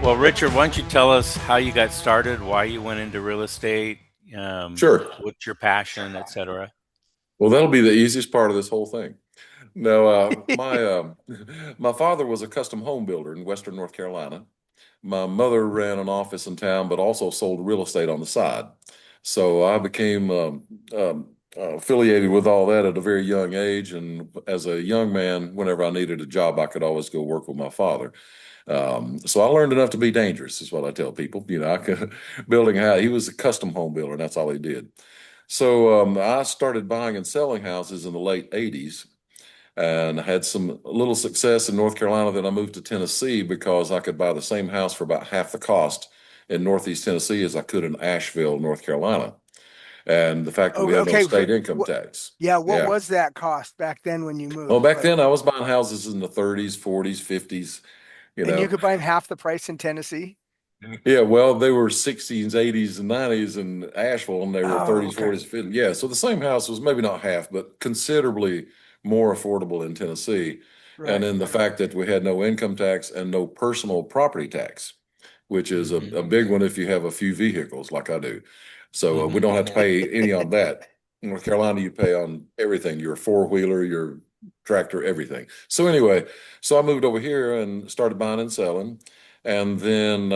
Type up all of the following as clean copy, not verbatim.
Well, Richard, why don't you tell us how you got started, why you went into real estate, Sure. what's your passion, etc. Well, that'll be the easiest part of this whole thing. No, my my father was a custom home builder in Western North Carolina. My mother ran an office in town, but also sold real estate on the side. So I became affiliated with all that at a very young age. And as a young man, whenever I needed a job, I could always go work with my father. So I learned enough to be dangerous, is what I tell people. I could building a house. He was a custom home builder, and that's all he did. So I started buying and selling houses in the late 80s and had some little success in North Carolina. Then I moved to Tennessee because I could buy the same house for about half the cost in Northeast Tennessee as I could in Asheville, North Carolina. And the fact that we Oh, had no okay. state income tax. Yeah, what Yeah. was that cost back then when you Well, moved? back Like, then I was buying houses in the 30s, 40s, 50s, you and you know. could buy them half the price in Tennessee? Yeah, well, they were 60s, 80s, and 90s in Asheville, and they were Oh, 30s, okay. 40s, 50s. Yeah, so the same house was maybe not half, but considerably more affordable in Tennessee. And Right. then the fact that we had no income tax and no personal property tax, which is a Hmm. big one if you have a few vehicles like I do. So we Hmm. don't have to pay any on that. In North Carolina, you pay on everything, your four-wheeler, your tractor, everything. So anyway, so I moved over here and started buying and selling. And then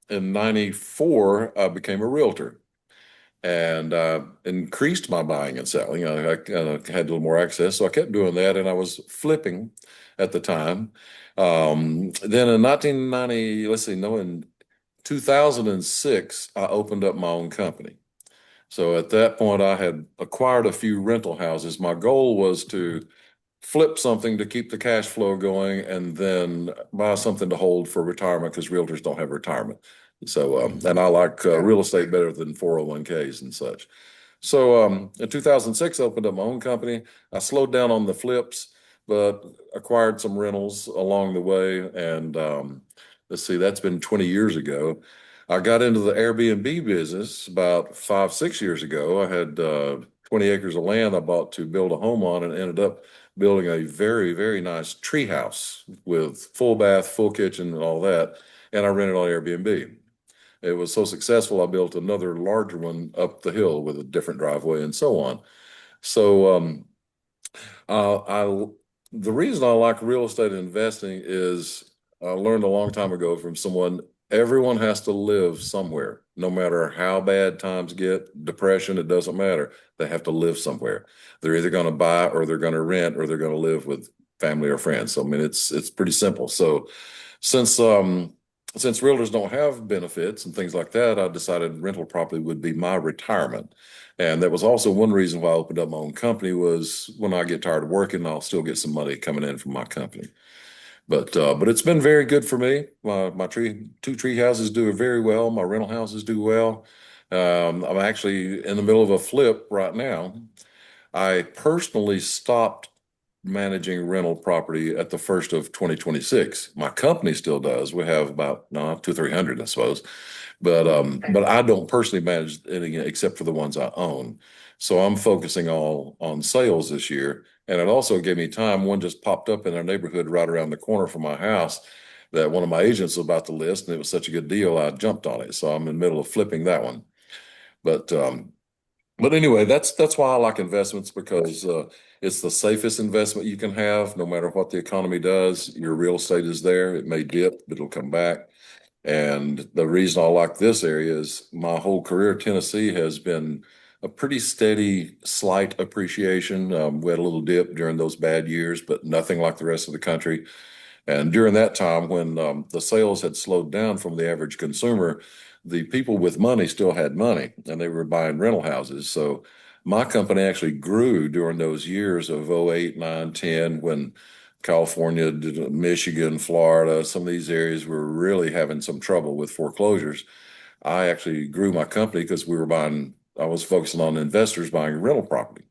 in 94, I became a realtor and increased my buying and selling. I had a little more access, so I kept doing that, and I was flipping at the time. Then in 1990, let's see, no, in 2006, I opened up my own company. So at that point, I had acquired a few rental houses. My goal was to flip something to keep the cash flow going and then buy something to hold for retirement because realtors don't have retirement. So, and Hmm. I like Yeah. real estate better than 401ks and such. So, in 2006, I opened up my own company. I slowed down on the flips, but acquired some rentals along the way. And let's see, that's been 20 years ago. I got into the Airbnb business about 5, 6 years ago. I had 20 acres of land I bought to build a home on and ended up building a very, very nice tree house with full bath, full kitchen, and all that. And I rented on Airbnb. It was so successful, I built another larger one up the hill with a different driveway and so on. So, I the reason I like real estate investing is I learned a long time ago from someone, everyone has to live somewhere, no matter how bad times get, depression, it doesn't matter. They have to live somewhere. They're either going to buy or they're going to rent or they're going to live with family or friends. So I mean it's pretty simple. So since since realtors don't have benefits and things like that, I decided rental property would be my retirement. And that was also one reason why I opened up my own company was when I get tired of working, I'll still get some money coming in from my company. But it's been very good for me. My two tree houses do very well. My rental houses do well. I'm actually in the middle of a flip right now. I personally stopped managing rental property at the first of 2026. My company still does. We have about no, two, 300, I suppose. But I don't personally manage any except for the ones I own. So I'm focusing all on sales this year. And it also gave me time. One just popped up in our neighborhood right around the corner from my house that one of my agents was about to list, and it was such a good deal, I jumped on it. So I'm in the middle of flipping that one. But but anyway, that's why I like investments because it's the safest investment you can have, no matter what the economy does. Your real estate is there. It may dip, but it'll come back. And the reason I like this area is my whole career, Tennessee has been a pretty steady, slight appreciation. We had a little dip during those bad years, but nothing like the rest of the country. And during that time, when the sales had slowed down from the average consumer, the people with money still had money and they were buying rental houses. So my company actually grew during those years of '08, '09, '10, when California, Michigan, Florida, some of these areas were really having some trouble with foreclosures. I actually grew my company because I was focusing on investors buying rental property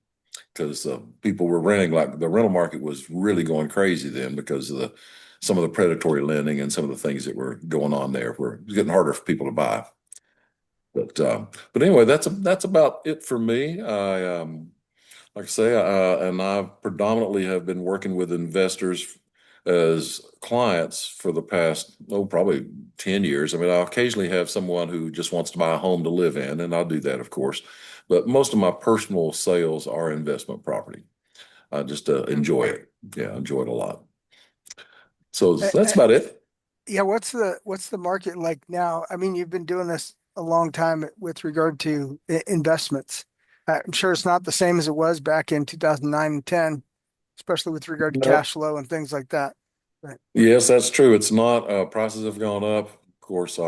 because people were renting, like the rental market was really going crazy then because of some of the predatory lending and some of the things that were going on there where it was getting harder for people to buy. But anyway, that's about it for me. Like I say, and I predominantly have been working with investors as clients for the past, oh, probably 10 years. I mean, I occasionally have someone who just wants to buy a home to live in, and I'll do that, of course. But most of my personal sales are investment property. I just enjoy it. Yeah, I enjoy it a lot. So Uh, that's uh, about it. yeah, what's the market like now? I mean, you've been doing this a long time with regard to investments. I'm sure it's not the same as it was back in 2009 and 10, especially with regard to No. cash flow and things like that. But Yes, that's true. It's not, prices have gone up. Of course,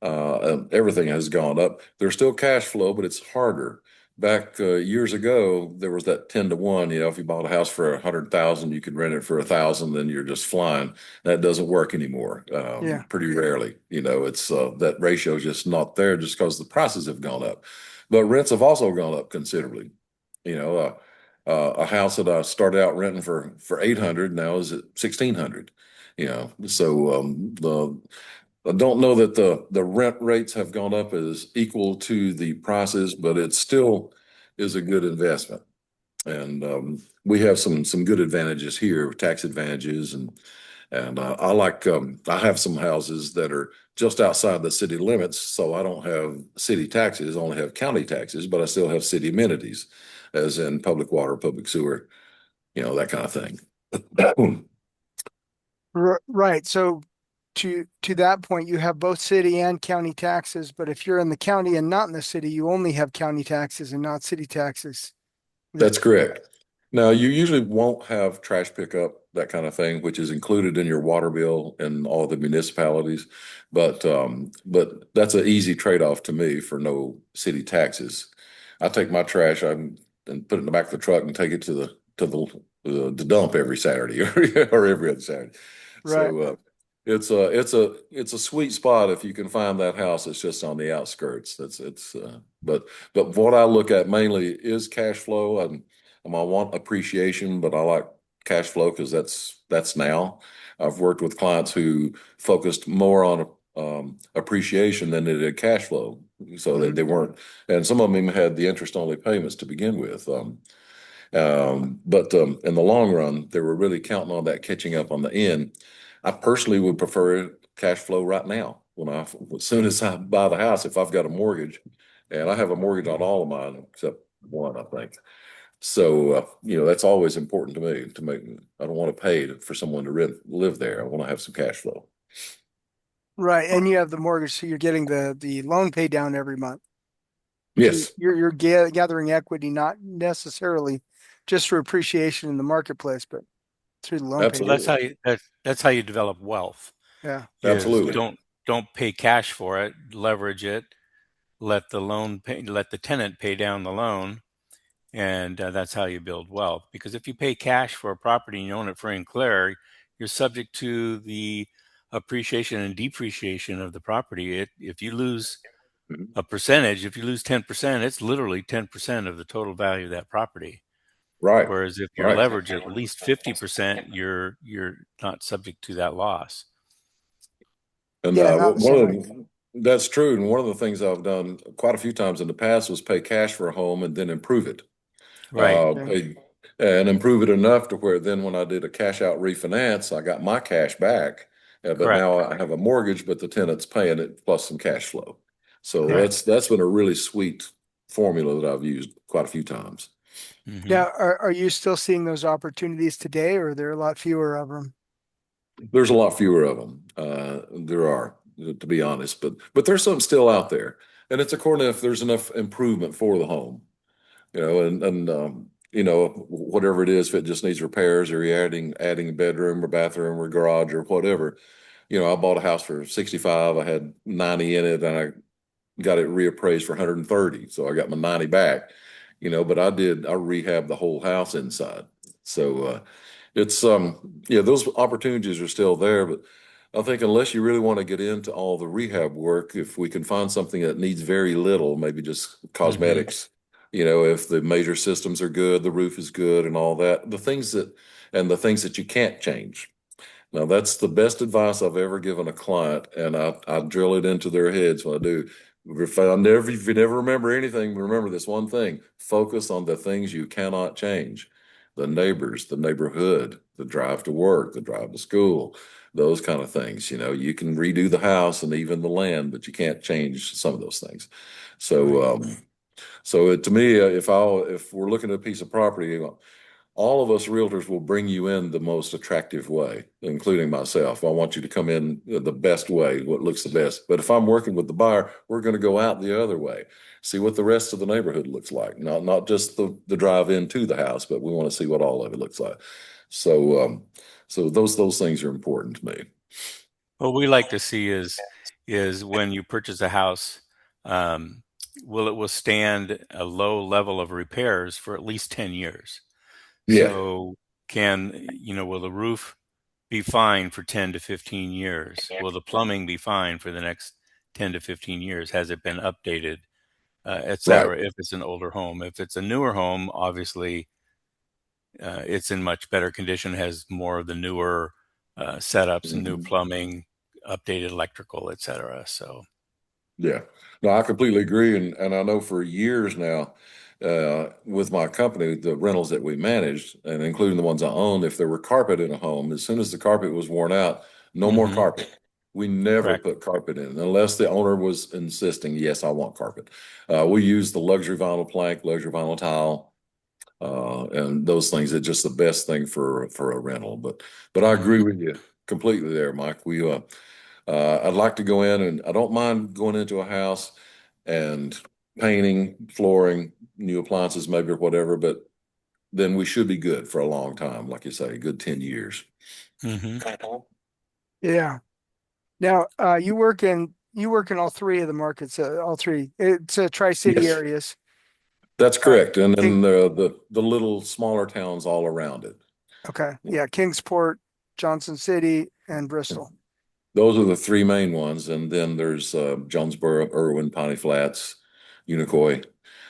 everything has gone up. There's still cash flow, but it's harder. Back years ago, there was that 10 to 1. You know, if you bought a house for 100,000, you could rent it for 1,000, then you're just flying. That doesn't work anymore. yeah, Pretty rarely. You know, it's that ratio is just not there just because the prices have gone up. But rents have also gone up considerably. You know, a house that I started out renting for 800 now is at 1,600. You know, so the I don't know that the rent rates have gone up as equal to the prices, but it still is a good investment. And we have some good advantages here, tax advantages, and I have some houses that are just outside the city limits, so I don't have city taxes, I only have county taxes, but I still have city amenities, as in public water, public sewer, you know, that kind of thing. right. So to that point, you have both city and county taxes, but if you're in the county and not in the city, you only have county taxes and not city taxes. That That's correct. Now, you usually won't have trash pickup, that kind of thing, which is included in your water bill in all the municipalities. But that's an easy trade-off to me for no city taxes. I take my trash and put it in the back of the truck and take it to the dump every Saturday or every other Saturday. right. So it's a sweet spot if you can find that house that's just on the outskirts. That's it's but what I look at mainly is cash flow, and I want appreciation, but I like cash flow because that's now. I've worked with clients who focused more on appreciation than they did cash flow, so that Mhm. they weren't, and some of them even had the interest only payments to begin with. But in the long run, they were really counting on that catching up on the end. I personally would prefer cash flow right now. As soon as I buy the house, if I've got a mortgage, and I have a mortgage on all of mine except one, I think. So, that's always important to me to make. I don't want to pay for someone to live there. I want to have some cash flow. Right. And you have the mortgage, so you're getting the loan pay down every month. So Yes, you're gathering equity, not necessarily just for appreciation in the marketplace, but through the loan pay Well, down. absolutely, that's how you develop wealth. Yeah. Is absolutely. don't pay cash for it, leverage it, let the tenant pay down the loan, and that's how you build wealth. Because if you pay cash for a property and you own it free and clear, you're subject to the appreciation and depreciation of the property. If you lose Mhm. a percentage, if you lose 10%, it's literally 10% of the total value of that property. Right, Whereas if you're right. leveraged at least 50%, you're not subject to that loss. And Yeah, not the same way. that's true. And one of the things I've done quite a few times in the past was pay cash for a home and then improve it. Right. Yeah. Pay and improve it enough to where then when I did a cash out refinance, I got my cash back. But Correct. now I have a mortgage, but the tenant's paying it plus some cash flow. So Yeah. Right. that's been a really sweet formula that I've used quite a few times. Hmm. Now, are you still seeing those opportunities today, or are there a lot fewer of them? There's a lot fewer of them. There are, to be honest, but there's some still out there, and it's according to if there's enough improvement for the home, and whatever it is, if it just needs repairs or you're adding a bedroom or bathroom or garage or whatever. I bought a house for 65. I had 90 in it, and I got it reappraised for 130, so I got my 90 back. But I rehabbed the whole house inside. So it's yeah, those opportunities are still there, but I think unless you really want to get into all the rehab work, if we can find something that needs very little, maybe just Hmm. cosmetics, if the major systems are good, the roof is good and all that, the things that you can't change. Now that's the best advice I've ever given a client, and I drill it into their heads when I do. If you never remember anything, remember this one thing: focus on the things you cannot change. the neighbors, the neighborhood, the drive to work, the drive to school, those kind of things. You know, you can redo the house and even the land, but you can't change some of those things. Right. So, to me, if we're looking at a piece of property, all of us realtors will bring you in the most attractive way, including myself. I want you to come in the best way, what looks the best. But if I'm working with the buyer, we're going to go out the other way, see what the rest of the neighborhood looks like. Not just the drive into the house, but we want to see what all of it looks like. So those things are important to me. What we like to see is when you purchase a house, um, will it withstand a low level of repairs for at least 10 years? Yeah, So will the roof be fine for 10 to 15 years? Will the plumbing be fine for the next 10 to 15 years? Has it been updated, et right. cetera, if it's an older home? If it's a newer home, obviously, it's in much better condition, has more of the newer setups and new Mhm. plumbing, updated electrical, et cetera. So, Yeah, no, I completely agree, and I know for years now, with my company, the rentals that we managed, and including the ones I owned, if there were carpet in a home, as soon as the carpet was worn out, no more hmm carpet. We never correct. put carpet in unless the owner was insisting, yes, I want carpet. We use the luxury vinyl plank, luxury vinyl tile, and those things are just the best thing for a rental. But I agree hmm with you completely there, Mike. I'd like to go in, and I don't mind going into a house and painting, flooring, new appliances, maybe or whatever, but then we should be good for a long time, like you say, a good 10 years. hmm Yeah. Now, you work in all three of the markets, all three. It's Tri-City Yes, areas. that's Uh, correct. And King, then the little smaller towns all around it. okay. Yeah, Kingsport, Johnson City, and Yeah. Bristol. Those are the three main ones. And then there's Jonesboro, Irwin, Piney Flats, Unicoi.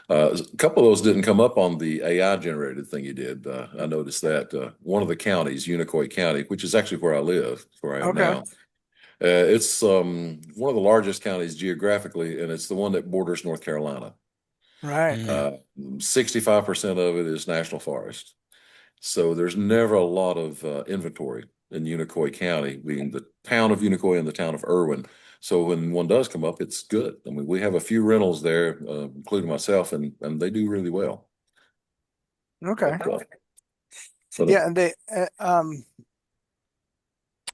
A couple of those didn't come up on the AI generated thing you did. I noticed that one of the counties, Unicoi County, which is actually where I live, where I am Okay. now, it's one of the largest counties geographically, and it's the one that borders North Carolina. Right. hmm Uh, 65% of it is national forest. So there's never a lot of inventory in Unicoi County, being the town of Unicoi and the town of Irwin. So when one does come up, it's good. I mean, we have a few rentals there, including myself, and they do really well. Okay. But, uh, but Yeah, and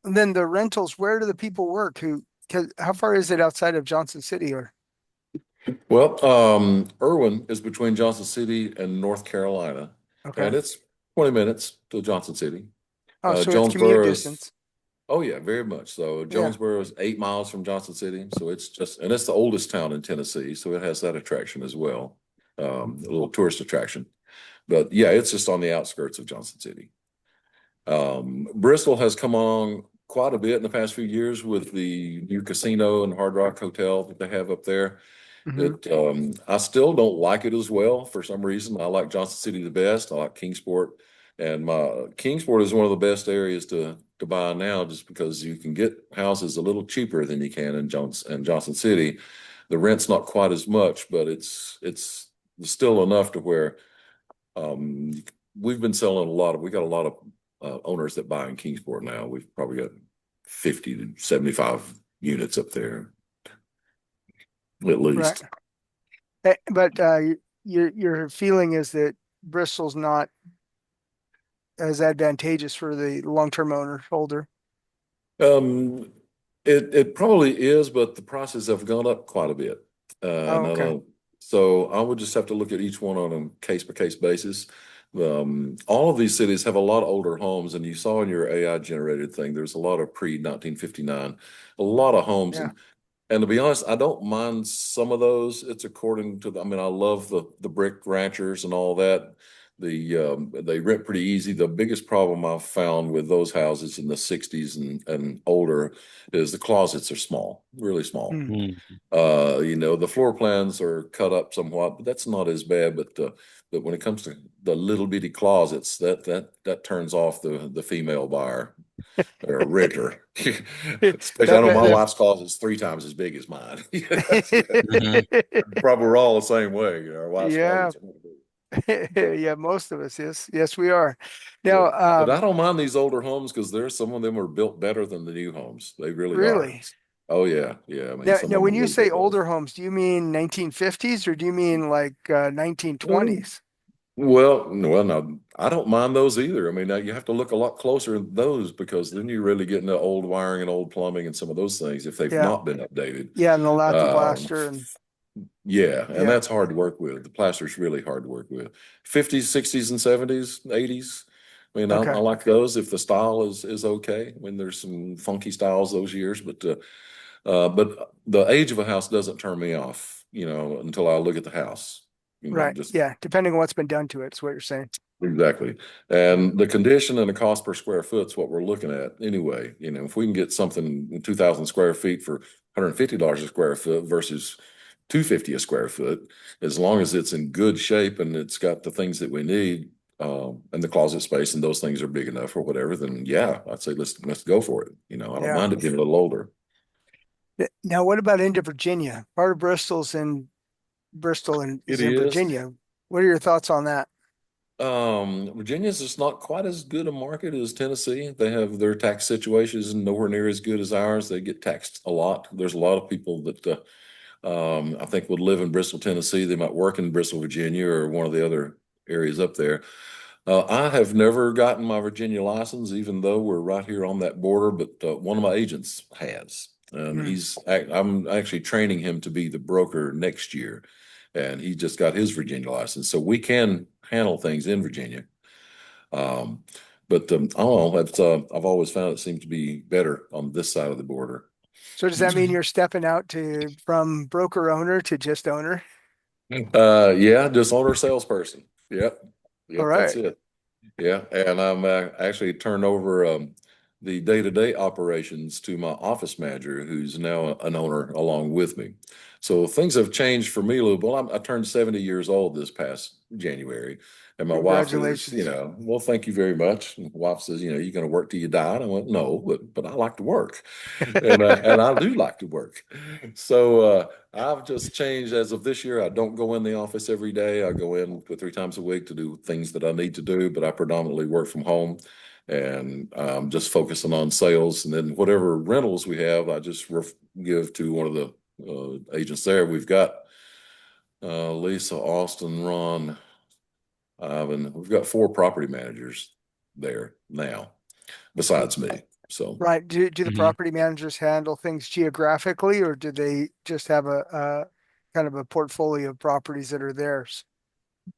and then the rentals, where do the people work? How far is it outside of Johnson City or Irwin is between Johnson City and North Carolina, okay. and it's 20 minutes to Johnson City. Oh, so it's commute Jonesboro is, distance. oh yeah, very much so. Yeah. Jonesboro is 8 miles from Johnson City, so and it's the oldest town in Tennessee, so it has that attraction as well, a little tourist attraction. But yeah, it's just on the outskirts of Johnson City. Bristol has come along quite a bit in the past few years with the new casino and Hard Rock Hotel that they have up there. Hmm. I still don't like it as well for some reason. I like Johnson City the best. I like Kingsport, and my Kingsport is one of the best areas to buy now, just because you can get houses a little cheaper than you can in Johnson City. The rent's not quite as much, but it's still enough to where um, we've been selling a lot of. We got a lot of owners that buy in Kingsport now. We've probably got 50 to 75 units up there at Right. least. But your feeling is that Bristol's not as advantageous for the long-term owner holder. Um, it probably is, but the prices have gone up quite a bit. Oh, No, okay. no. So I would just have to look at each one on a case by case basis. All of these cities have a lot of older homes, and you saw in your AI generated thing, there's a lot of pre 1959, a lot of homes, Yeah. and to be honest, I don't mind some of those. It's according to I mean, I love the brick ranchers and all that. They rent pretty easy. The biggest problem I've found with those houses in the 60s and older is the closets are small, really small. Hmm. The floor plans are cut up somewhat, but that's not as bad. But when it comes to the little bitty closets, that turns off the female buyer or a renter. Especially, I That know my that wife's closet is 3 times as big as mine. Probably we're all the same way. Our wife's yeah, closet's Yeah, most of us, yes. Yes, we are. Yeah. Now, But I don't mind these older homes because there's some of them are built better than the new homes. They really are. really? Oh yeah, yeah. I mean, Now, some now, of them when are you really say good though. older homes, do you mean 1950s or do you mean like Um, 1920s? well, no, I don't mind those either. I mean, now you have to look a lot closer at those because then you really get into old wiring and old plumbing and some of those things if they've Yeah, not been updated. yeah, and the lath and Um, blaster and yeah, and yeah. that's hard to work with. The plaster's really hard to work with. 50s, 60s, and 70s, 80s. I mean, I Okay, like those if the style is okay. I mean, there's some funky styles those years, but the age of a house doesn't turn me off, until I look at the house. right. Just Yeah, depending on what's been done to it, is what you're saying. exactly. And the condition and the cost per square foot is what we're looking at anyway. If we can get something in 2,000 square feet for $150 a square foot versus 250 a square foot, as long as it's in good shape and it's got the things that we need, and the closet space and those things are big enough or whatever, then yeah, I'd say let's go for it. I don't Yeah. mind it being a little older. Now, what about into Virginia? Part of Bristol's in Bristol and It is in is. Virginia. What are your thoughts on that? Virginia's just not quite as good a market as Tennessee. They have their tax situations nowhere near as good as ours. They get taxed a lot. There's a lot of people that I think would live in Bristol, Tennessee. They might work in Bristol, Virginia, or one of the other areas up there. I have never gotten my Virginia license, even though we're right here on that border, but one of my agents has. And Hmm. I'm actually training him to be the broker next year. And he just got his Virginia license. So we can handle things in Virginia. Um, but I don't know, I've always found it seems to be better on this side of the border. So does that mean you're stepping out to from broker owner to just owner? Yeah, just owner salesperson. Yep. All Yep, that's right. it. Yeah, and I'm actually turned over the day-to-day operations to my office manager, who's now an owner along with me. So things have changed for me a little bit. Well, I turned 70 years old this past January, and my wife is, Congratulations. well, thank you very much. And my wife says, you're going to work till you die. And I went, no, but I like to work, and I do like to work. So I've just changed as of this year. I don't go in the office every day. I go in 2 or 3 times a week to do things that I need to do, but I predominantly work from home and I'm just focusing on sales. And then whatever rentals we have, I just give to one of the agents there. We've got Lisa, Austin, Ron, Ivan. We've got 4 property managers there now, besides me. So Right. Do the Hmm. property managers handle things geographically, or do they just have a kind of a portfolio of properties that are theirs?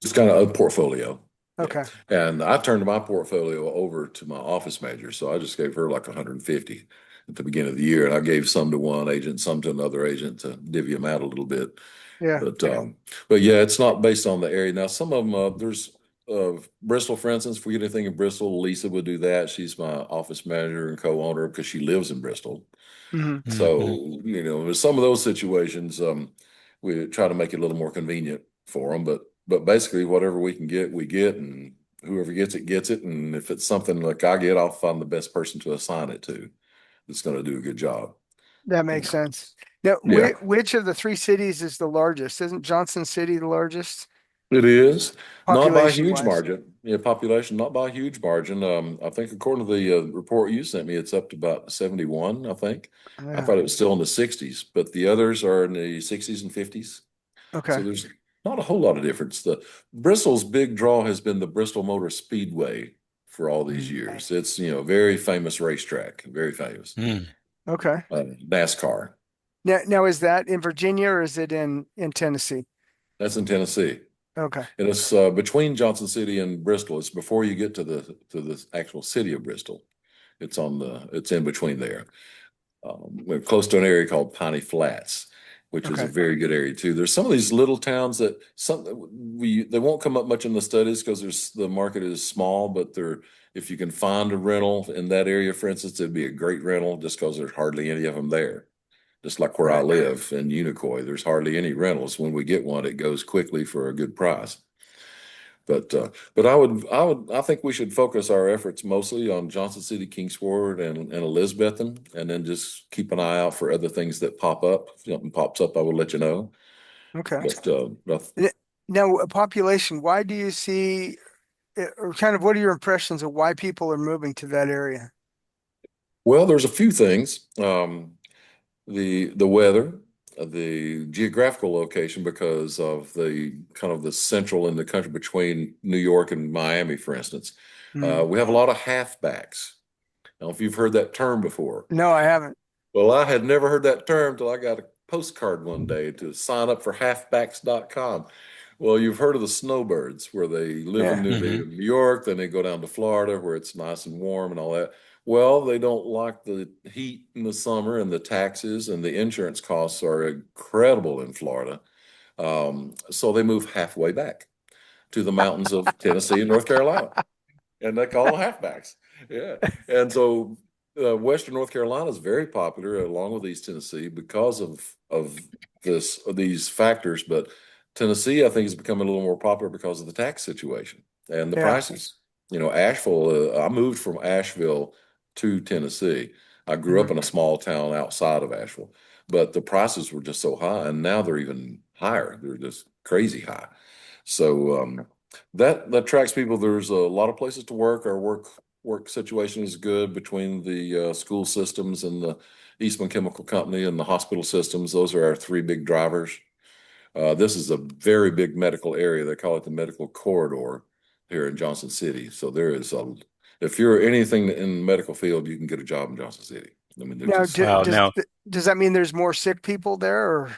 it's kind of a portfolio. Yeah. Okay. And I turned my portfolio over to my office manager. So I just gave her like 150 at the beginning of the year. And I gave some to one agent, some to another agent to divvy them out a little bit. Yeah. But yeah, it's not based on the area. Now, some of them, there's Bristol, for instance, if we get anything in Bristol, Lisa would do that. She's my office manager and co-owner because she lives in Bristol. Hmm. Hmm. So, there's some of those situations, we try to make it a little more convenient for them, but basically whatever we can get, we get, and whoever gets it. And if it's something like I get, I'll find the best person to assign it to that's going to do a good job. That makes sense. Now, Yeah, which of the three cities is the largest? Isn't Johnson City the largest it is not by a population huge wise? margin. Yeah, population, not by a huge margin. I think according to the report you sent me, it's up to about 71, I think. I Yeah. thought it was still in the 60s, but the others are in the 60s and 50s. Okay. So there's not a whole lot of difference. The Bristol's big draw has been the Bristol Motor Speedway for all these Mm. years. It's, very famous racetrack, very famous. Hmm. Okay. NASCAR. Now, is that in Virginia or is it in Tennessee? That's in Tennessee. Okay. And it's between Johnson City and Bristol. It's before you get to the actual city of Bristol. It's in between there. We're close to an area called Piney Flats, which is a Okay. very good area too. There's some of these little towns that they won't come up much in the studies because the market is small, but if you can find a rental in that area, for instance, it'd be a great rental just because there's hardly any of them there. Just like where I Right. live in Unicoi, there's hardly any rentals. When we get one, it goes quickly for a good price. But I think we should focus our efforts mostly on Johnson City, Kingsport, and Elizabethton, and then just keep an eye out for other things that pop up. If something pops up, I will let you know. Okay. But N- Now, a population, why do you see, or kind of what are your impressions of why people are moving to that area? Well, there's a few things. The weather, the geographical location, because of the kind of the central in the country between New York and Miami, for instance. Hmm. We have a lot of halfbacks. I don't know if you've heard that term before. No, I haven't. Well, I had never heard that term till I got a postcard one day to sign up for halfbacks.com. Well, you've heard of the snowbirds where they live in Yeah. Hmm. New York, then they go down to Florida where it's nice and warm and all that. Well, they don't like the heat in the summer and the taxes and the insurance costs are incredible in Florida. So they move halfway back to the mountains of Tennessee and North Carolina and they call them halfbacks. Yeah. And so Western North Carolina is very popular along with East Tennessee because of these factors. But Tennessee, I think, is becoming a little more popular because of the tax situation and the Yeah. prices. Asheville, I moved from Asheville to Tennessee. I grew up Hmm. in a small town outside of Asheville, but the prices were just so high, and now they're even higher. They're just crazy high. So that attracts people. There's a lot of places to work. Our work situation is good between the school systems and the Eastman Chemical Company and the hospital systems. Those are our three big drivers. This is a very big medical area. They call it the medical corridor here in Johnson City. So if you're anything in the medical field, you can get a job in Johnson City. I mean, they're Now, just, Wow. Now, does that mean there's more sick people there, or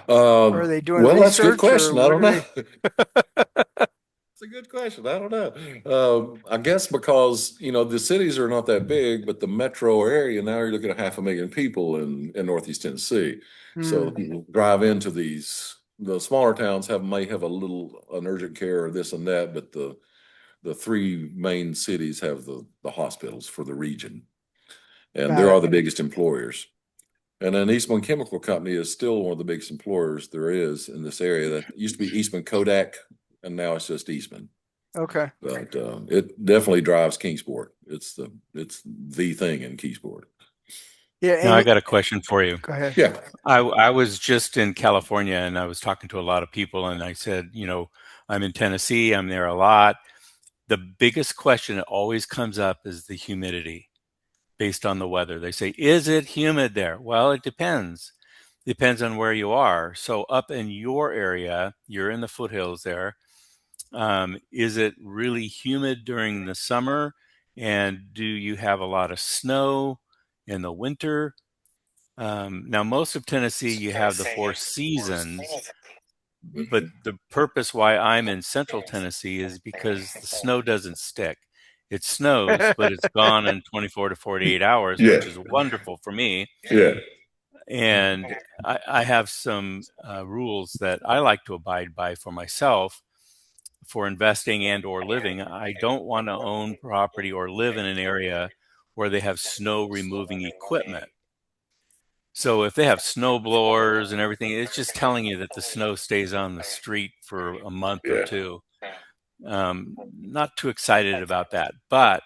are they doing well, that's a good research, or question. I what don't are know. they? It's a good question. I don't know. I guess because, the cities are not that big, but the metro area, now you're looking at 500,000 people in Northeast Tennessee. So the Hmm. people drive into the smaller towns may have an urgent care or this and that, but the three main cities have the hospitals for the region. And Got there it. are the biggest employers. And then Eastman Chemical Company is still one of the biggest employers there is in this area. That used to be Eastman Kodak, and now it's just Eastman. Okay. But it definitely drives Kingsport. It's the thing in Kingsport. Yeah. now I got a question for you. Go ahead. Yeah, I was just in California and I was talking to a lot of people and I said, I'm in Tennessee, I'm there a lot. The biggest question that always comes up is the humidity based on the weather. They say, is it humid there? Well, it depends. Depends on where you are. So up in your area, you're in the foothills there. Is it really humid during the summer? And do you have a lot of snow in the winter? Now, most of Tennessee, you have the four seasons, but the purpose why I'm in central Tennessee is because the snow doesn't stick. It snows, but it's gone in 24 to 48 hours, yeah, which is wonderful for me. yeah. And I have some rules that I like to abide by for myself for investing and or living. I don't want to own property or live in an area where they have snow removing equipment. So if they have snow blowers and everything, it's just telling you that the snow stays on the street for a month or Yeah, two. Not too excited about that. But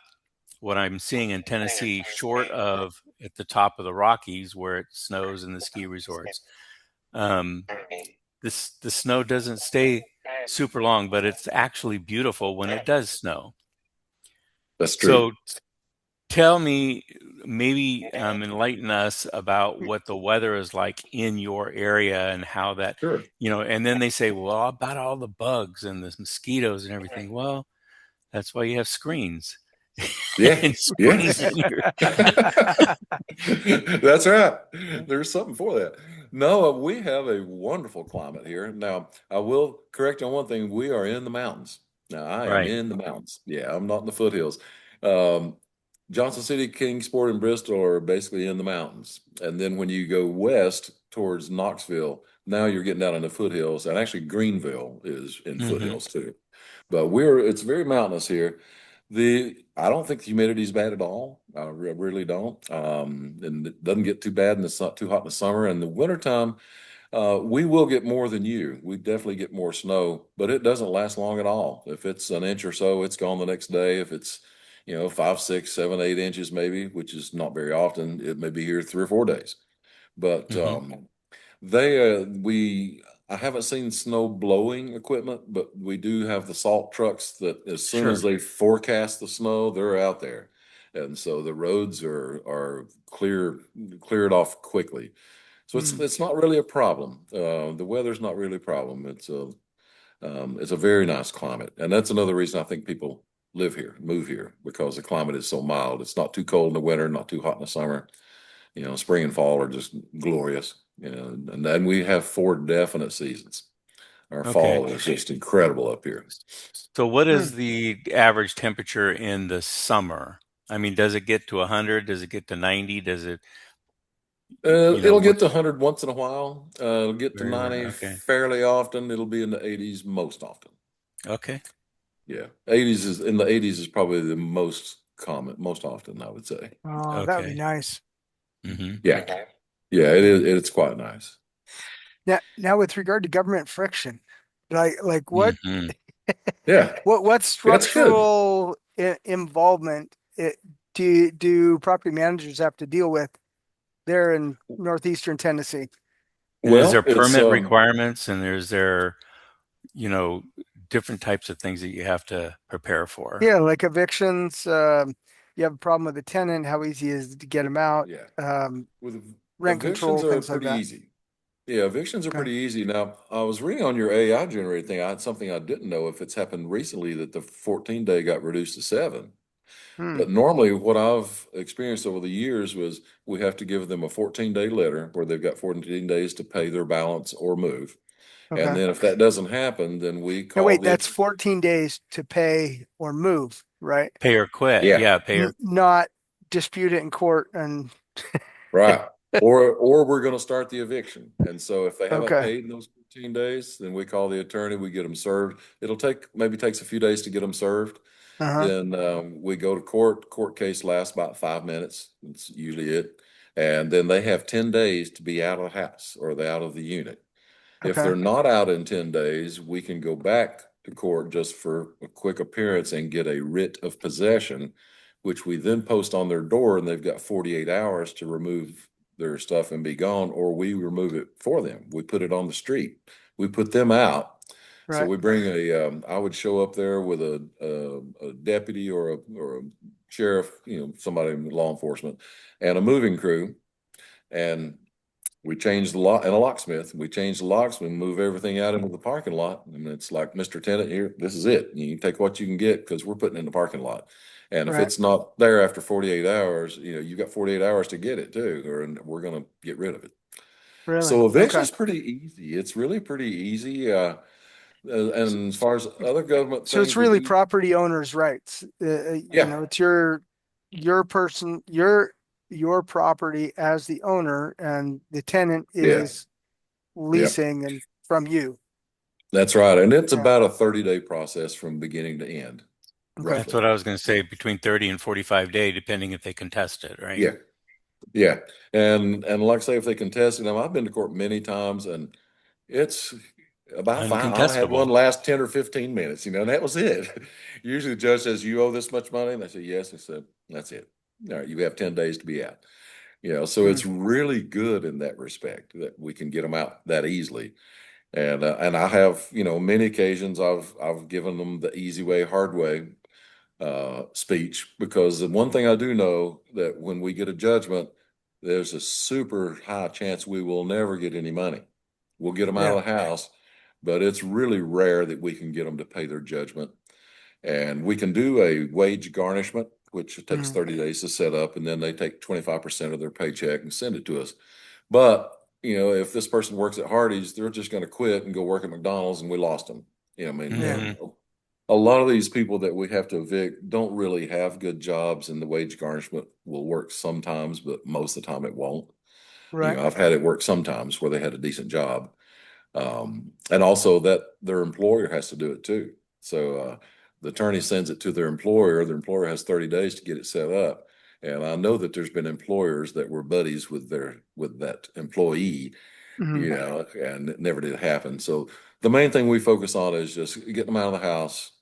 what I'm seeing in Tennessee, short of at the top of the Rockies where it snows in the ski resorts, um, the snow doesn't stay super long, but it's actually beautiful when it does snow. that's true. So tell me, maybe enlighten us about what the weather is like in your area and how that, Sure. and then they say, well, about all the bugs and the mosquitoes and everything. Well, that's why you have screens Yeah, and yeah. screens in your. That's right. There's something for that. No, we have a wonderful climate here. Now, I will correct you on one thing. We are in the mountains. Now, I am Right. in the mountains. Yeah, I'm not in the foothills. Um, Johnson City, Kingsport, and Bristol are basically in the mountains. And then when you go west towards Knoxville, now you're getting down in the foothills. And actually, Greenville is in Hmm. foothills too. But it's very mountainous here. I don't think the humidity is bad at all. I really don't. And it doesn't get too bad and it's not too hot in the summer. And the wintertime, we will get more than you. We definitely get more snow, but it doesn't last long at all. If it's an inch or so, it's gone the next day. If it's, 5, 6, 7, 8 inches maybe, which is not very often, it may be here 3 or 4 days. But Hmm. we I haven't seen snow blowing equipment, but we do have the salt trucks that as soon as Sure. they forecast the snow, they're out there. And so the roads are cleared off quickly. So Hmm. it's not really a problem. The weather's not really a problem. It's a very nice climate, and that's another reason I think people live here, move here, because the climate is so mild. It's not too cold in the winter, not too hot in the summer. Spring and fall are just glorious. And then we have 4 definite seasons. Our Okay. fall is just incredible up here. So what Hmm. is the average temperature in the summer? I mean, does it get to 100? Does it get to 90? Does it, It'll get to what's 100 once in a while. It'll get to very rare? 90 Okay. fairly often. It'll be in the 80s most often. Okay. Yeah, 80s is in the 80s is probably the most common, most often, I would say. Oh, that would be Okay. nice. Hmm. Yeah, yeah, it is. It's quite nice. Now with regard to government friction, like Hmm. what Yeah, what that's good. structural involvement do property managers have to deal with there in northeastern Tennessee? And is there Well, it's permit requirements and is there, you know, different types of things that you have to prepare for? Yeah, like evictions. You have a problem with a tenant, how easy is it to get them out? yeah. Um, With rent evictions control, are things like pretty that. easy. Yeah, evictions are Okay. pretty easy. Now, I was reading on your AI generated thing. I had something I didn't know if it's happened recently that the 14-day got reduced to 7. Hmm. But normally, what I've experienced over the years was we have to give them a 14-day letter where they've got 14 days to pay their balance or move. And Okay. then if that doesn't happen, then we Now call wait, the that's 14 days to pay or move, right? Pay or quit. yeah. Yeah, pay or Not dispute it in court and Right. Or we're going to start the eviction. And so if they haven't okay. paid in those 15 days, then we call the attorney, we get them served. It'll maybe takes a few days to get them served. Uh-huh. Then we go to court. Court case lasts about 5 minutes. That's usually it. And then they have 10 days to be out of the house or out of the unit. If Okay. they're not out in 10 days, we can go back to court just for a quick appearance and get a writ of possession, which we then post on their door, and they've got 48 hours to remove their stuff and be gone, or we remove it for them. We put it on the street. We put them out. So Right. we bring I would show up there with a deputy or a sheriff, somebody in law enforcement, and a moving crew, and we changed the lock and a locksmith. We changed the locks. We move everything out into the parking lot. And it's like, Mr. Tenant, here, this is it. You can take what you can get because we're putting it in the parking lot. And if Right. it's not there after 48 hours, you got 48 hours to get it too, or we're going to get rid of it. Really? So Okay. eviction's pretty easy. It's really pretty easy. So, And as far as other government so it's things we really do, property owners' rights. yeah, It's your person, your property as the owner, and the tenant yeah, is yeah, leasing and from you. that's right. And it's Yeah. about a 30-day process from beginning to end, Okay. that's roughly. what I was going to say, between 30 and 45 day, depending if they contest it, right? Yeah. Yeah, and like I say, if they contest it, I've been to court many times, and it's about five. I had one Uncontestable. last 10 or 15 minutes, and that was it. Usually, the judge says, "You owe this much money," and I say, "Yes." I said, "That's it. All right, you have 10 days to be out." So Hmm. it's really good in that respect that we can get them out that easily. And I have, many occasions I've given them the easy way, hard way speech, because the one thing I do know that when we get a judgment, there's a super high chance we will never get any money. We'll get them out Yeah. of the house, but it's really rare that we can get them to pay their judgment. And we can do a wage garnishment, which takes Hmm. 30 days to set up, and then they take 25% of their paycheck and send it to us. But, if this person works at Hardee's, they're just going to quit and go work at McDonald's, and we lost them. I mean, Yeah. Hmm. a lot of these people that we have to evict don't really have good jobs, and the wage garnishment will work sometimes, but most of the time it won't. Right. I've had it work sometimes where they had a decent job. And also that their employer has to do it too. So the attorney sends it to their employer has 30 days to get it set up. And I know that there's been employers that were buddies with that employee, Hmm. and it never did happen. So the main thing we focus on is just getting them out of the house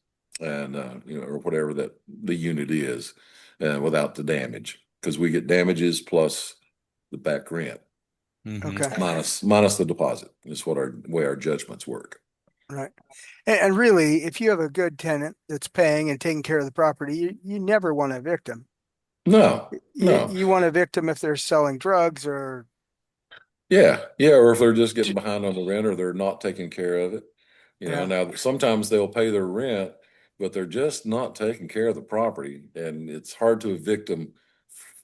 and or whatever that the unit is, without the damage, because we get damages plus the back rent. Hmm. Okay. minus the deposit. Is what our way our judgments work. Right. And really, if you have a good tenant that's paying and taking care of the property, you never want to evict them. No, no. You want to evict them if they're selling drugs or Yeah, yeah, or if they're just getting j- behind on the rent or they're not taking care of it. yeah, Now sometimes they'll pay their rent, but they're just not taking care of the property, and it's hard to evict them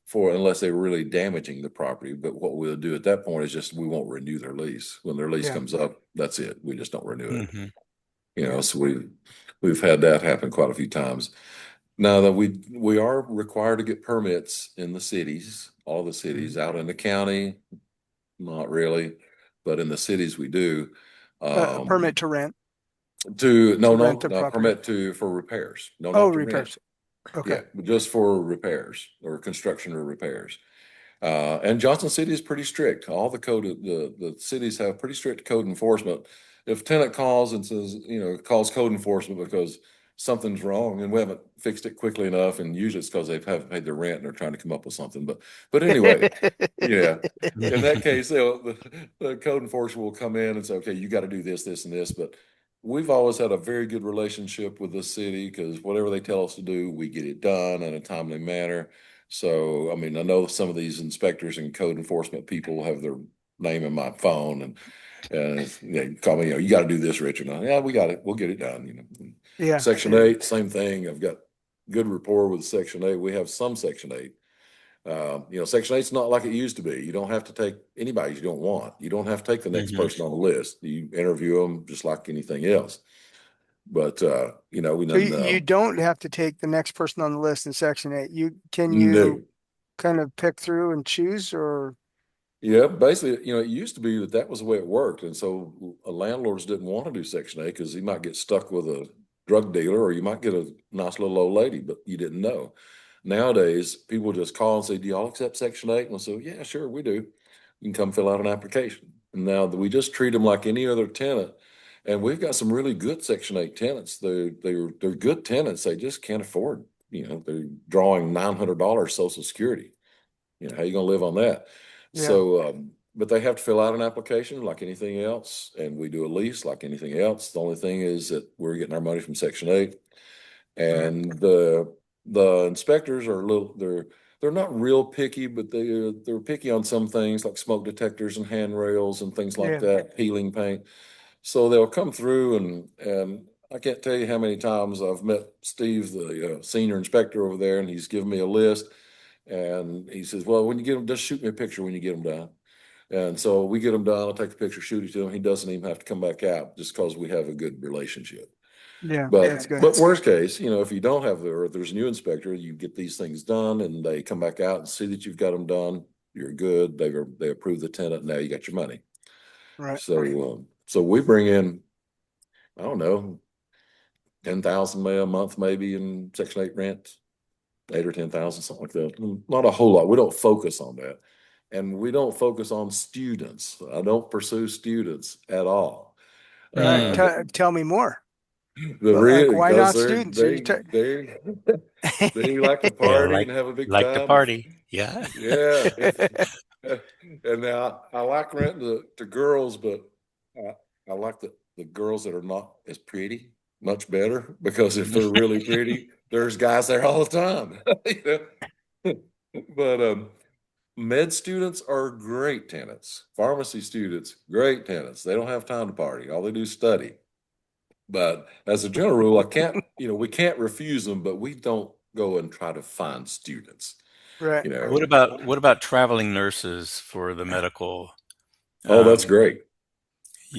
for unless they're really damaging the property. But what we'll do at that point is just we won't renew their lease. When their lease yeah, comes up, that's it. We just don't renew it. Hmm. yeah. So we've had that happen quite a few times. Now that we are required to get permits in the cities, all the cities Mhm. out in the county. Not really, but in the cities we do. A permit Um, to to no, rent no, the property. permit to for repairs. No, Oh, not to rent. repairs. Okay. Yeah, just for repairs or construction or repairs. And Johnson City is pretty strict. All the cities have pretty strict code enforcement. If a tenant calls and says, calls code enforcement because something's wrong and we haven't fixed it quickly enough, and usually it's because they haven't paid their rent and they're trying to come up with something. But anyway, yeah. In that case, the code enforcement will come in and say, okay, you got to do this, this, and this. But we've always had a very good relationship with the city because whatever they tell us to do, we get it done in a timely manner. So, I mean, I know some of these inspectors and code enforcement people have their name in my phone and they call me, you got to do this, Richard. And yeah, we got it. We'll get it done. Yeah, Section yeah, 8, same thing. I've got good rapport with Section 8. We have some Section 8. Section 8's not like it used to be. You don't have to take anybody you don't want. You don't have to take the next Hmm. person on the list. You interview them just like anything else. But we So done you don't have to take the next person on the list in section 8. Can you no. kind of pick through and choose or Yeah, basically, it used to be that was the way it worked, and so landlords didn't want to do Section 8 because he might get stuck with a drug dealer, or you might get a nice little old lady, but you didn't know. Nowadays, people just call and say, "Do y'all accept Section 8?" And we'll say, "Yeah, sure, we do. You can come fill out an application." And now we just treat them like any other tenant, and we've got some really good Section 8 tenants. They're good tenants. They just can't afford. They're drawing $900 Social Security. How you gonna live on that? yeah, But they have to fill out an application like anything else, and we do a lease like anything else. The only thing is that we're getting our money from Section 8, right, and the inspectors are a little they're not real picky, but they're picky on some things like smoke detectors and handrails and things like yeah, that, peeling paint. So they'll come through and I can't tell you how many times I've met Steve, the senior inspector over there, and he's given me a list. And he says, "Well, when you get them, just shoot me a picture when you get them done." And so we get them done. I'll take the picture, shoot it to him. He doesn't even have to come back out just because we have a good relationship. yeah, But that's good. but worst case, if you don't have or if there's a new inspector, you get these things done, and they come back out and see that you've got them done. You're good. They approve the tenant. Now you got your money. Right. So we bring in, I don't know, 10,000 a month maybe in Section 8 rent, 8 or 10,000, something like that. Not a whole lot. We don't focus on that. And we don't focus on students. I don't pursue students at all. Right. Uh, Tell me more. the Like, real why because not students? Are you they like to Yeah, party and have a big like to time. party. Yeah. Yeah. And now I like renting to girls, but I like the girls that are not as pretty much better because if they're really pretty, there's guys there all the time. But med students are great tenants. Pharmacy students, great tenants. They don't have time to party. All they do is study. But as a general rule, we can't refuse them, but we don't go and try to find students. Right. You know, What about traveling nurses for the medical? oh, that's Um, great. do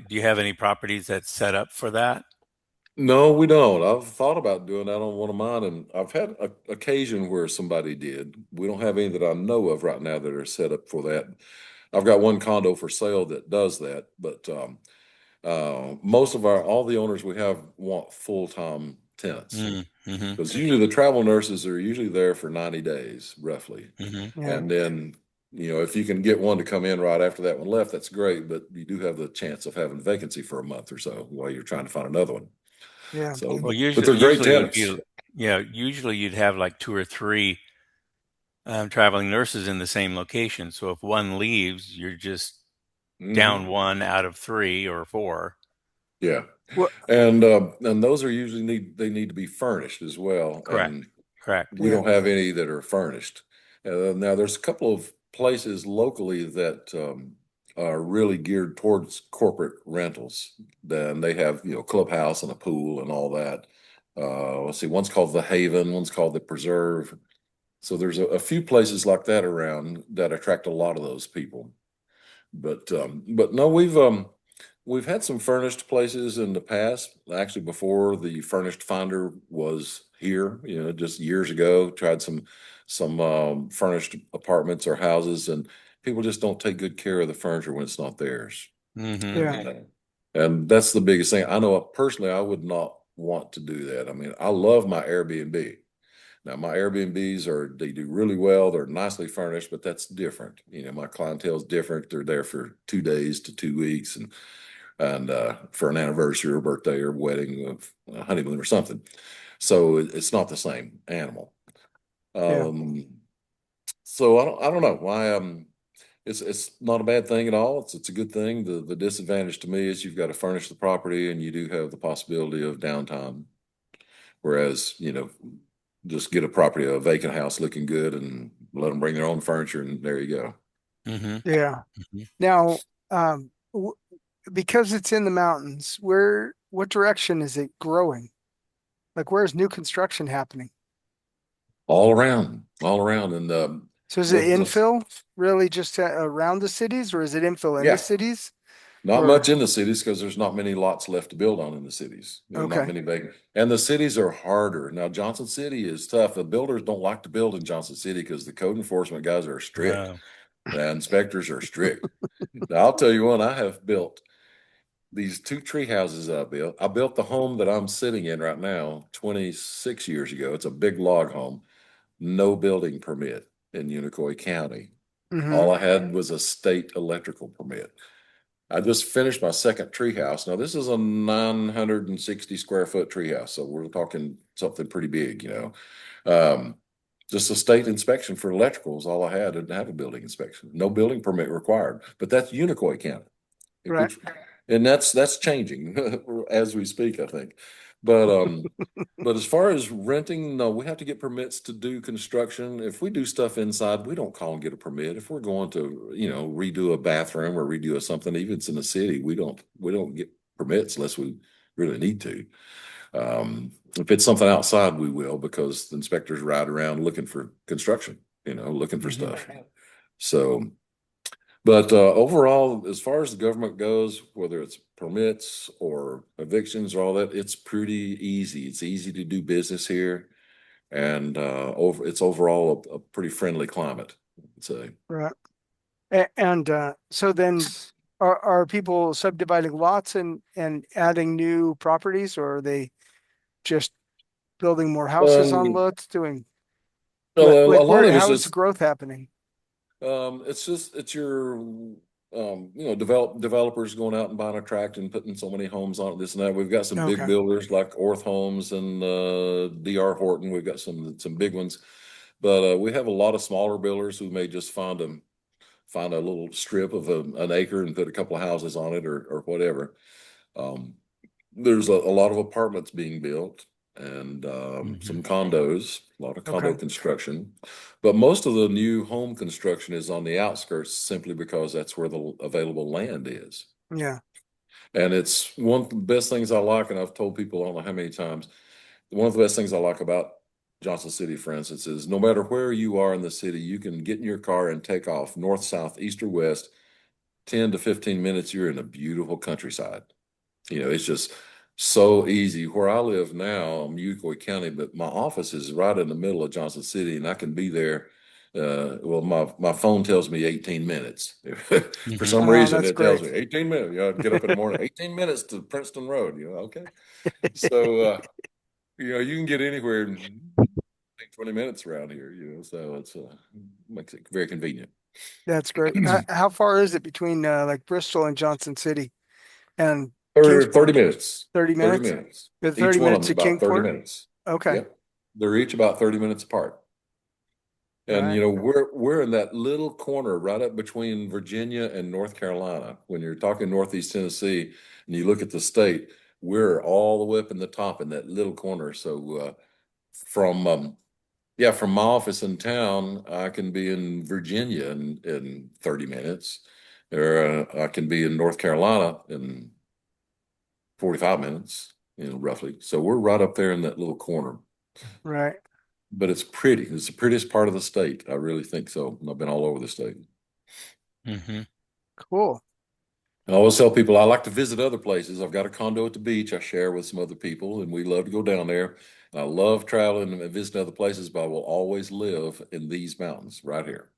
you have any properties that's set up for that? No, we don't. I've thought about doing that on one of mine, and I've had a occasion where somebody did. We don't have any that I know of right now that are set up for that. I've got one condo for sale that does that, but most of all the owners we have want full-time tenants Mm-hmm. because usually the travel nurses are usually there for 90 days, roughly. Hmm. Yeah. And then, if you can get one to come in right after that one left, that's great, but you do have the chance of having vacancy for a month or so while you're trying to find another one. Yeah. So, Well, but they're great usually it would tenants. be, yeah, usually you'd have like two or three traveling nurses in the same location. So if one leaves, you're just down Hmm. one out of three or four. Yeah. Well, And those are usually need to be furnished as well. Correct. And Correct. we yeah, don't have any that are furnished. Now there's a couple of places locally that are really geared towards corporate rentals. Then they have, clubhouse and a pool and all that. Let's see, one's called the Haven, one's called the Preserve. So there's a few places like that around that attract a lot of those people. But no, we've had some furnished places in the past. Actually, before the furnished finder was here, just years ago, tried some furnished apartments or houses, and people just don't take good care of the furniture when it's not theirs. Mm-hmm. yeah, And that's the biggest thing. I know personally, I would not want to do that. I mean, I love my Airbnb. Now, my Airbnbs they do really well. They're nicely furnished, but that's different. My clientele's different. They're there for 2 days to 2 weeks, and for an anniversary or birthday or wedding of a honeymoon or something. So it's not the same animal. yeah. Um, so I don't know why. It's not a bad thing at all. It's a good thing. The disadvantage to me is you've got to furnish the property, and you do have the possibility of downtime. Whereas, just get a property, a vacant house looking good, and let them bring their own furniture, and there you go. Mm-hmm. Yeah. Mm-hmm. Now, w because it's in the mountains, what direction is it growing? Like, where's new construction happening? All around, and So is it the infill really just around the cities, or is it infill in the yeah, cities? not much Or in the cities because there's not many lots left to build on in the cities. Not okay, many vacant, and the cities are harder. Now, Johnson City is tough. The builders don't like to build in Johnson City because the code enforcement guys are strict. Oh. The inspectors are strict. Now, I'll tell you what, I have built these two tree houses I built. I built the home that I'm sitting in right now 26 years ago. It's a big log home, no building permit in Unicoi County. mm-hmm, All I had was a state electrical permit. I just finished my second tree house. Now, this is a 960 square foot tree house, so we're talking something pretty big. Um, just a state inspection for electrical is all I had. I didn't have a building inspection. No building permit required, but that's Unicoi County, right, which and that's changing as we speak, I think. But as far as renting, no, we have to get permits to do construction. If we do stuff inside, we don't call and get a permit. If we're going to, redo a bathroom or redo something, even if it's in the city, we don't get permits unless we really need to. If it's something outside, we will because the inspectors ride around looking for construction, looking for mm-hmm, stuff. So but overall, as far as the government goes, whether it's permits or evictions or all that, it's pretty easy. It's easy to do business here, and it's overall a pretty friendly climate, I'd say. right. And so then, are people subdividing lots and adding new properties, or are they just building more houses on Um, lots? Doing a like lot where? of it's How is the just growth happening? it's your developers going out and buying a tract and putting so many homes on it, this and that. We've got some big Okay, builders like Orth Homes and D.R. Horton. We've got some big ones, but we have a lot of smaller builders who may just find a little strip of an acre and put a couple of houses on it or whatever. Um, there's a lot of apartments being built and Mm-hmm. some condos, a lot of condo okay, construction. But most of the new home construction is on the outskirts simply because that's where the available land is. yeah, And it's one of the best things I like, and I've told people I don't know how many times, one of the best things I like about Johnson City, for instance, is no matter where you are in the city, you can get in your car and take off north, south, east, or west. 10 to 15 minutes, you're in a beautiful countryside. It's just so easy. Where I live now, I'm Unicoi County, but my office is right in the middle of Johnson City, and I can be there. Well, my phone tells me 18 minutes. For Mm-hmm. some oh, reason, that's it tells great. me 18 minutes. I get up in the morning, 18 minutes to Princeton Road. Okay. So, you can get anywhere in 20 minutes around here. So it's makes it very convenient. That's great. How far is it between like Bristol and Johnson City and 30 Kingsport? minutes. 30 30 minutes? minutes. With Each 30 one of minutes them to about 30 Kingsport? minutes. Okay. Yep. They're each about 30 minutes apart. And Right. we're in that little corner right up between Virginia and North Carolina. When you're talking Northeast Tennessee and you look at the state, we're all the way up in the top in that little corner. So from yeah, from my office in town, I can be in Virginia in 30 minutes, or I can be in North Carolina in 45 minutes, roughly. So we're right up there in that little corner. Right. But it's pretty. It's the prettiest part of the state. I really think so. I've been all over the state. Hmm. Cool. I always tell people I like to visit other places. I've got a condo at the beach I share with some other people, and we love to go down there. I love traveling and visiting other places, but I will always live in these mountains right here.